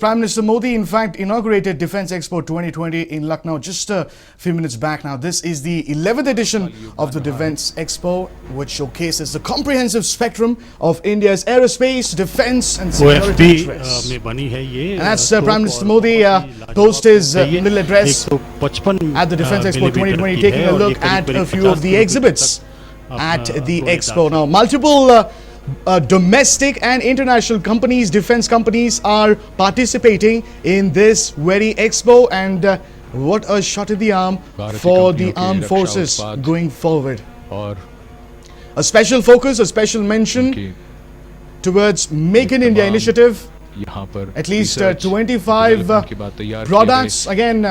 Prime Minister Modi, in fact, inaugurated Defence Expo 2020 in Lucknow just a few minutes back. Now, this is the 11th edition of the Defence Expo, which showcases the comprehensive spectrum of India's aerospace, defence and security interests. And as Prime Minister Modi posed his little address at the Defence Expo 2020, taking a look at a few of the exhibits at the Expo. Now, multiple domestic and international companies, defense companies are participating in this very expo, and what a shot in the arm for the armed forces going forward. A special focus, a special mention towards Make in India initiative. At least 25 products, again,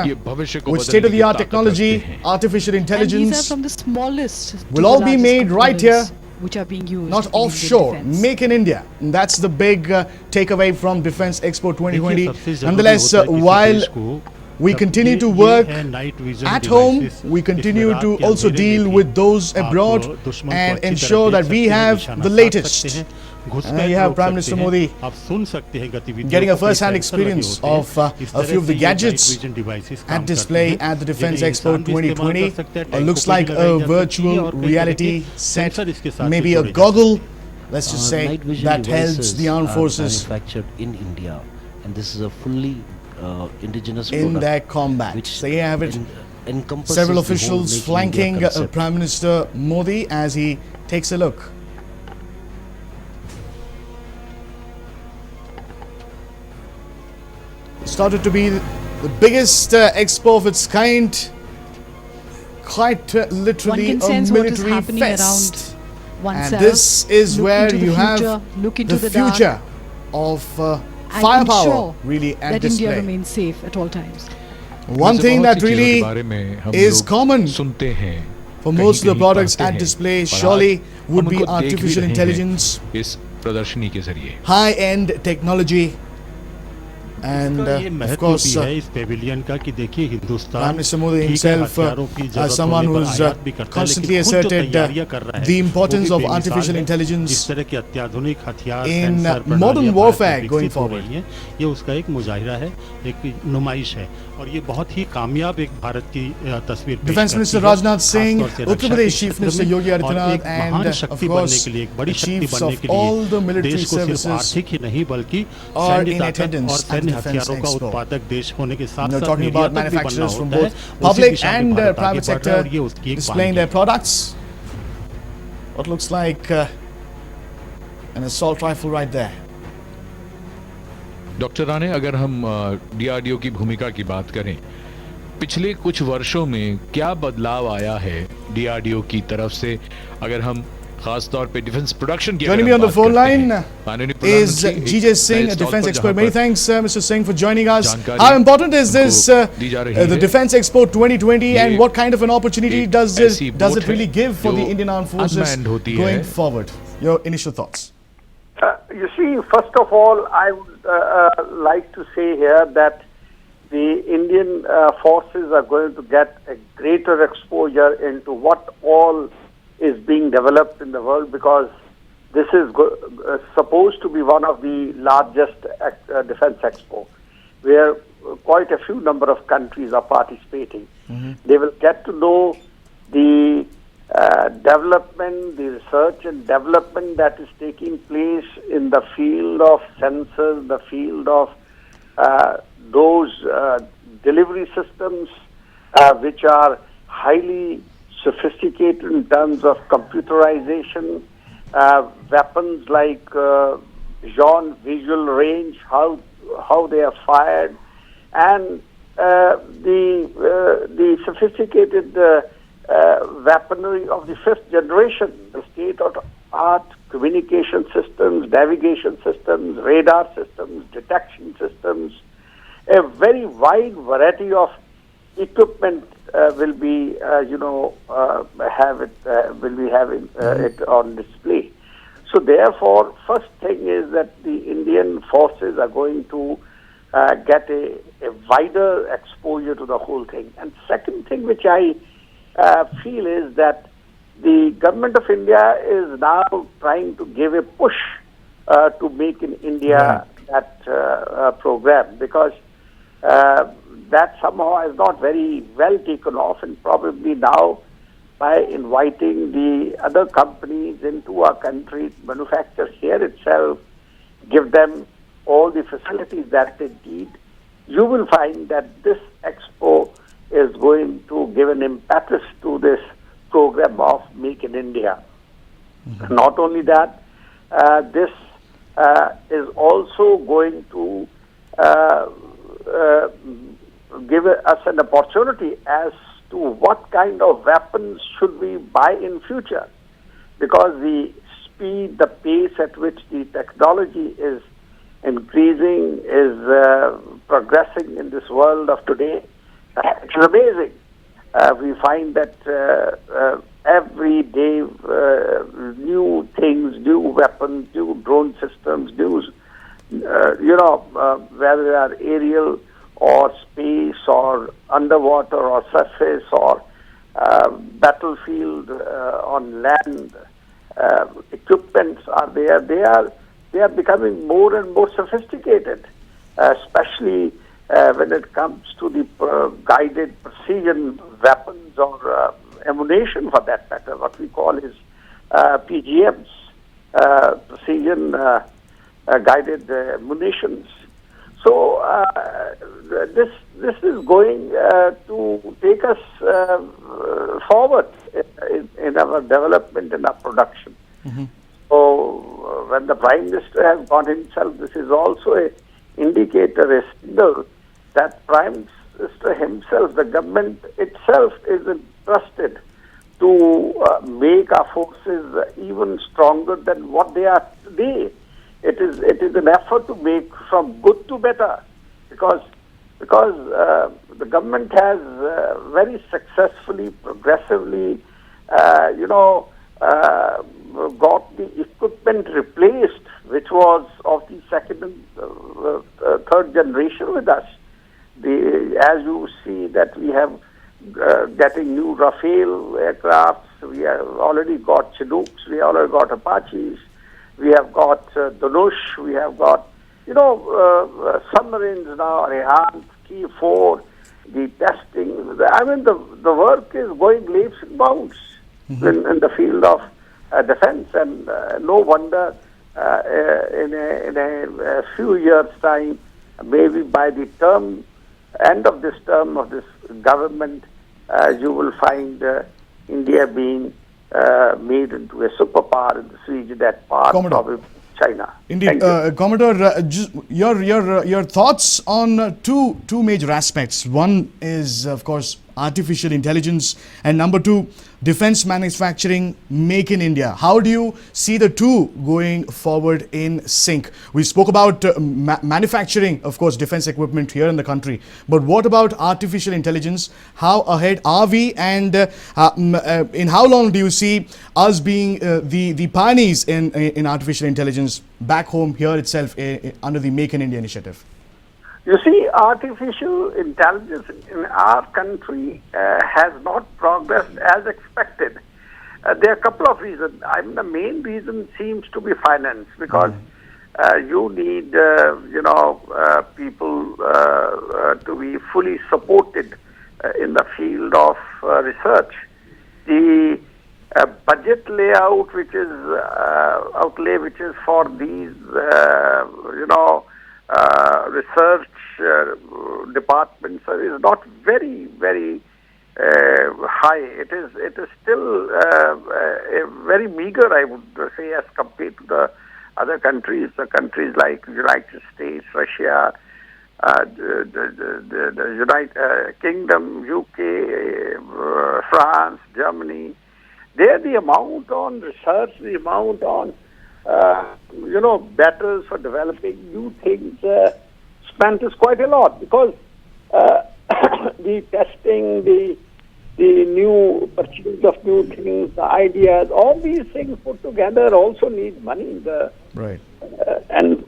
with state-of-the-art technology, artificial intelligence, and these are from the smallest will all be made right here, which are being used, not offshore. Make in India. And that's the big takeaway from Defence Expo 2020. Nonetheless, while we continue to work at home, we continue to also deal with those abroad and ensure that we have the latest. And you have Prime Minister Modi getting a first-hand experience of a few of the gadgets at display at the Defence Expo 2020. Looks like a virtual reality set, maybe a goggle, let's just say, that helps the armed forces manufactured in India, and this is a fully indigenous in their combat. So you have it. Several officials flanking Prime Minister Modi as he takes a look. Started to be the biggest expo of its kind, quite literally a military fest. And this is where you have the future of firepower really at display. India remains safe at all times. One thing that really is common for most of the products at display surely would be artificial intelligence, high-end technology. And of course, Prime Minister Modi himself, someone who's constantly asserted the importance of artificial intelligence in modern warfare going forward. Defence Minister Rajnath Singh, Uttar Pradesh Chief Minister Yogi Adityanath, and of course the chiefs of all the military services are in attendance at the Defence Expo. They're talking about manufacturers from both public and private sector displaying their products. What looks like an assault rifle right there. Doctor Rane, अगर हम DRDO की भूमिका की बात करें, पिछले कुछ वर्षों में क्या बदलाव आया है डीआरडीओ की तरफ से, अगर हम खास तौर पे डिफेंस प्रोडक्शन की Joining me on the phone line is GJ Singh, a defense expert. Many thanks, Mr. Singh, for joining us. How important is this, the Defence Expo 2020, and what kind of an opportunity does it really give for the Indian Armed Forces going forward? Your initial thoughts. You see, first of all, I would like to say here that the Indian forces are going to get a greater exposure into what all is being developed in the world, because this is supposed to be one of the largest Defence Expo, where quite a few number of countries are participating. They will get to know the development, the research and development that is taking place in the field of sensors, the field of those delivery systems which are highly sophisticated in terms of computerization, weapons like beyond visual range, how they are fired, and the sophisticated weaponry of the fifth generation, the state-of-the-art communication systems, navigation systems, radar systems, detection systems. A very wide variety of equipment will be, having it on display. So therefore, first thing is that the Indian forces are going to get a wider exposure to the whole thing. And second thing which I feel is that the government of India is now trying to give a push to Make in India that program, because that somehow is not very well taken off, and probably now by inviting the other companies into our country, manufacture here itself, give them all the facilities that they need, you will find that this expo is going to give an impetus to this program of Make in India. Mm-hmm. Not only that, this is also going to give us an opportunity as to what kind of weapons should we buy in future, because the speed, the pace at which the technology is increasing, is progressing in this world of today, it's amazing. We find that every day new things, new weapons, new drone systems, new, whether they are aerial or space or underwater or surface or battlefield on land, equipments are there. They are becoming more and more sophisticated, especially when it comes to the guided precision weapons or ammunition, for that matter, what we call is PGMs, precision guided munitions. So this is going to take us forward in our development and our production. Mm-hmm. So when the Prime Minister has gone himself, this is also an indicator, a signal that Prime Minister himself, the government itself, is entrusted to make our forces even stronger than what they are today. It is an effort to make from good to better, because the government has very successfully, progressively, got the equipment replaced, which was of the second and third generation with us. As you see that we have getting new Rafale aircrafts, we have already got Chinooks, we already got Apaches, we have got Dhanush, we have got, submarines now, Arihant, K4, the testing. I mean, the work is going leaps and bounds in the field of defense, and no wonder in a few years' time, maybe by the end of this term of this government, you will find India being made into a superpower in this region, that part probably China. Indeed, Commodore, your thoughts on two major aspects. One is, of course, artificial intelligence, and number two, defense manufacturing, Make in India. How do you see the two going forward in sync? We spoke about manufacturing, of course, defense equipment here in the country, but what about artificial intelligence? How ahead are we, and in how long do you see us being the pioneers in artificial intelligence back home here itself under the Make in India initiative? You see, artificial intelligence in our country has not progressed as expected. There are a couple of reasons. The main reason seems to be finance, because you need, people to be fully supported in the field of research. The budget layout, which is outlay, which is for these, research departments is not very, very high. It is still very meager, I would say, as compared to the other countries. The countries like United States, Russia, the United Kingdom, UK, France, Germany. There, the amount on research, the amount on battles for developing new things spent is quite a lot, because the testing, the new purchase of new things, the ideas, all these things put together also need money. Right. And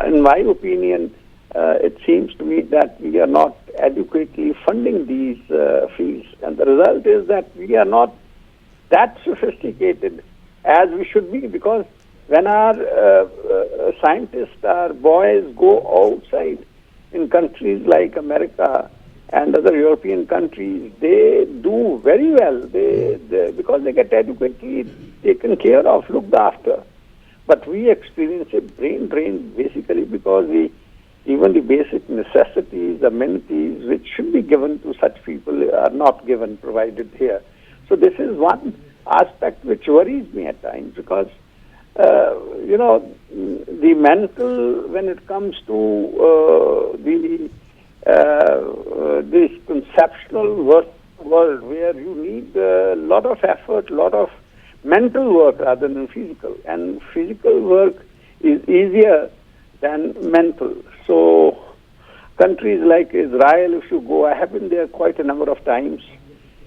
in my opinion, it seems to me that we are not adequately funding these fields, and the result is that we are not that sophisticated as we should be, because When our scientists, our boys go outside in countries like America and other European countries, they do very well. Because they get adequately taken care of, looked after. But we experience a brain drain basically because even the basic necessities, amenities, which should be given to such people are not given, provided here. So this is one aspect which worries me at times because, the mental, when it comes to this conceptual world where you need a lot of effort, lot of mental work rather than physical, and physical work is easier than mental. So countries like Israel, if you go, I have been there quite a number of times,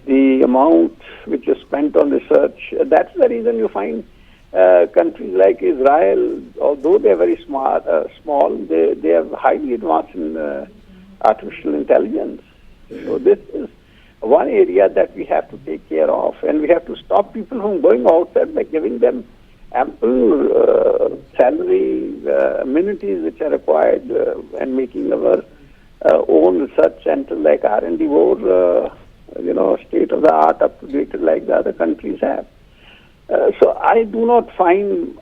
the amount which is spent on research, that's the reason you find countries like Israel, although they are very small, they are highly advanced in artificial intelligence. So this is one area that we have to take care of, and we have to stop people from going outside by giving them ample salary, amenities which are required, and making our own research center like R&D more, state of the art, up to date like the other countries have. So I do not find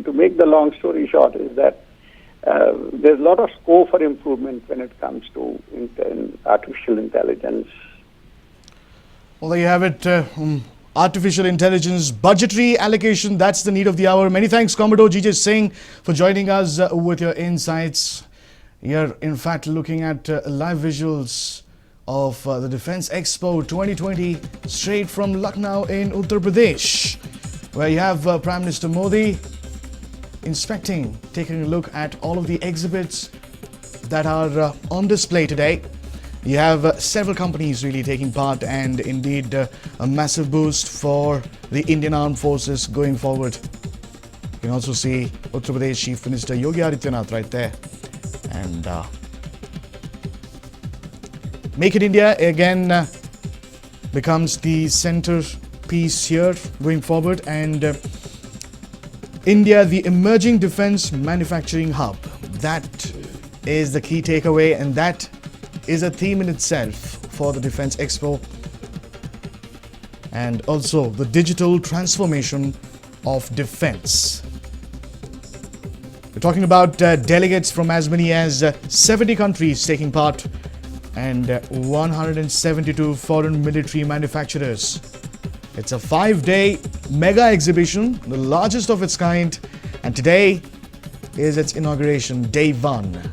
to make the long story short, is that there's a lot of scope for improvement when it comes to artificial intelligence. Well, there you have it. Artificial intelligence, budgetary allocation, that's the need of the hour. Many thanks, Commodore G.J. Singh, for joining us with your insights. You're in fact looking at live visuals of the Defence Expo 2020 straight from Lucknow in Uttar Pradesh, where you have Prime Minister Modi taking a look at all of the exhibits that are on display today. You have several companies really taking part, and indeed a massive boost for the Indian Armed Forces going forward. You can also see Uttar Pradesh Chief Minister Yogi Adityanath right there. And Make in India again becomes the centerpiece here going forward, and India, the emerging defense manufacturing hub. That is the key takeaway, and that is a theme in itself for the Defence Expo, and also the digital transformation of defense. We're talking about delegates from as many as 70 countries taking part, and 172 foreign military manufacturers. It's a 5-day mega exhibition, the largest of its kind, and today is its inauguration, day 1.